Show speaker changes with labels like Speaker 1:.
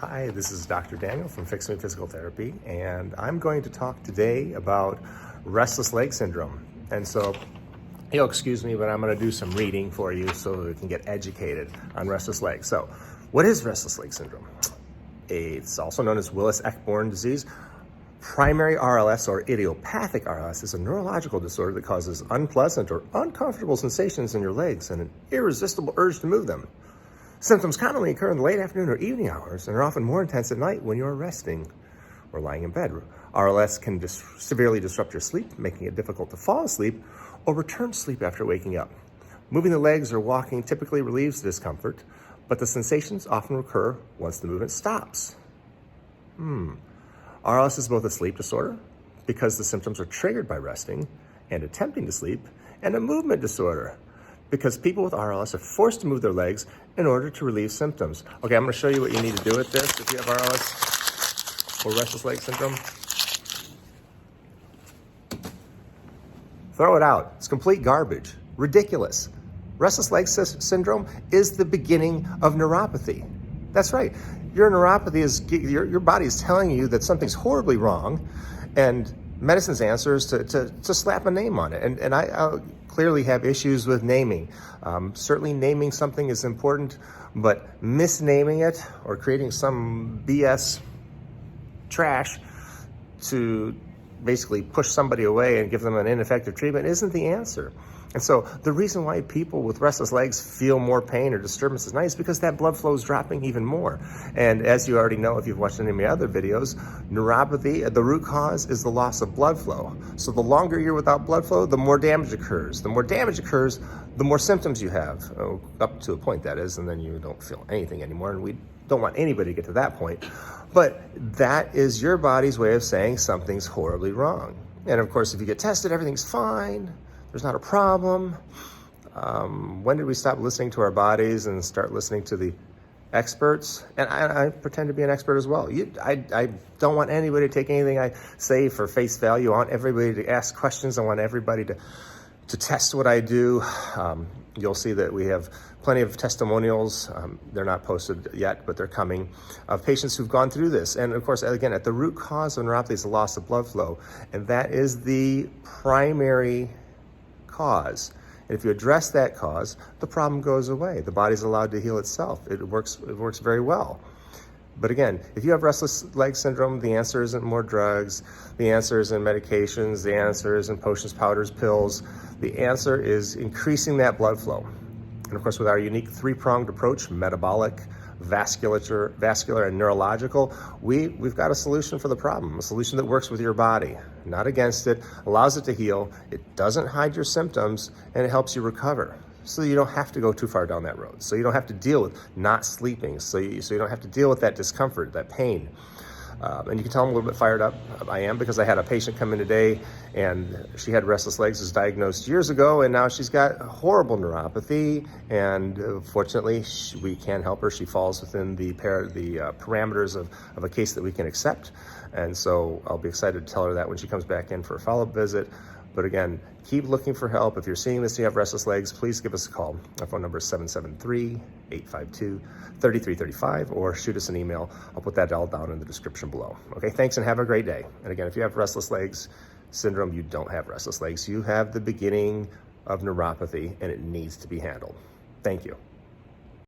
Speaker 1: Hi, this is Dr. Daniel from Fix Me Physical Therapy, and I'm going to talk today about restless leg syndrome. And so, you'll excuse me, but I'm going to do some reading for you so we can get educated on restless legs. So, what is restless leg syndrome? It's also known as Willis-Eckborn disease. Primary RLS, or idiopathic RLS, is a neurological disorder that causes unpleasant or uncomfortable sensations in your legs and an irresistible urge to move them. Symptoms commonly occur in the late afternoon or evening hours and are often more intense at night when you're resting or lying in bed. RLS can severely disrupt your sleep, making it difficult to fall asleep or return to sleep after waking up. Moving the legs or walking typically relieves the discomfort, but the sensations often recur once the movement stops. RLS is both a sleep disorder, because the symptoms are triggered by resting and attempting to sleep, and a movement disorder, because people with RLS are forced to move their legs in order to relieve symptoms. Okay, I'm going to show you what you need to do with this if you have RLS or restless leg syndrome. Throw it out. It's complete garbage. Ridiculous. Restless leg syndrome is the beginning of neuropathy. That's right. Your neuropathy is, your body is telling you that something's horribly wrong, and medicine's answer is to slap a name on it. And I clearly have issues with naming. Certainly naming something is important, but misnaming it or creating some BS trash to basically push somebody away and give them an ineffective treatment isn't the answer. And so the reason why people with restless legs feel more pain or disturbance at night is because that blood flow is dropping even more. And as you already know, if you've watched any of my other videos, neuropathy, the root cause is the loss of blood flow. So the longer you're without blood flow, the more damage occurs. The more damage occurs, the more symptoms you have, up to a point that is, and then you don't feel anything anymore. And we don't want anybody to get to that point. But that is your body's way of saying something's horribly wrong. And of course, if you get tested, everything's fine. There's not a problem. When did we stop listening to our bodies and start listening to the experts? And I pretend to be an expert as well. I don't want anybody to take anything I say for face value. I want everybody to ask questions. I want everybody to test what I do. You'll see that we have plenty of testimonials. They're not posted yet, but they're coming, of patients who've gone through this. And of course, again, at the root cause of neuropathy is the loss of blood flow. And that is the primary cause. And if you address that cause, the problem goes away. The body's allowed to heal itself. It works very well. But again, if you have restless leg syndrome, the answer isn't more drugs. The answer isn't medications. The answer isn't potions, powders, pills. The answer is increasing that blood flow. And of course, with our unique three-pronged approach, metabolic, vascular, and neurological, we've got a solution for the problem, a solution that works with your body, not against it, allows it to heal, it doesn't hide your symptoms, and it helps you recover. So you don't have to go too far down that road. So you don't have to deal with not sleeping. So you don't have to deal with that discomfort, that pain. And you can tell I'm a little bit fired up. I am, because I had a patient come in today and she had restless legs, was diagnosed years ago, and now she's got horrible neuropathy. And fortunately, we can help her. She falls within the parameters of a case that we can accept. And so I'll be excited to tell her that when she comes back in for a follow-up visit. But again, keep looking for help. If you're seeing this and you have restless legs, please give us a call. Our phone number is 773-852-3335, or shoot us an email. I'll put that all down in the description below. Okay, thanks and have a great day. And again, if you have restless legs syndrome, you don't have restless legs. You have the beginning of neuropathy, and it needs to be handled. Thank you.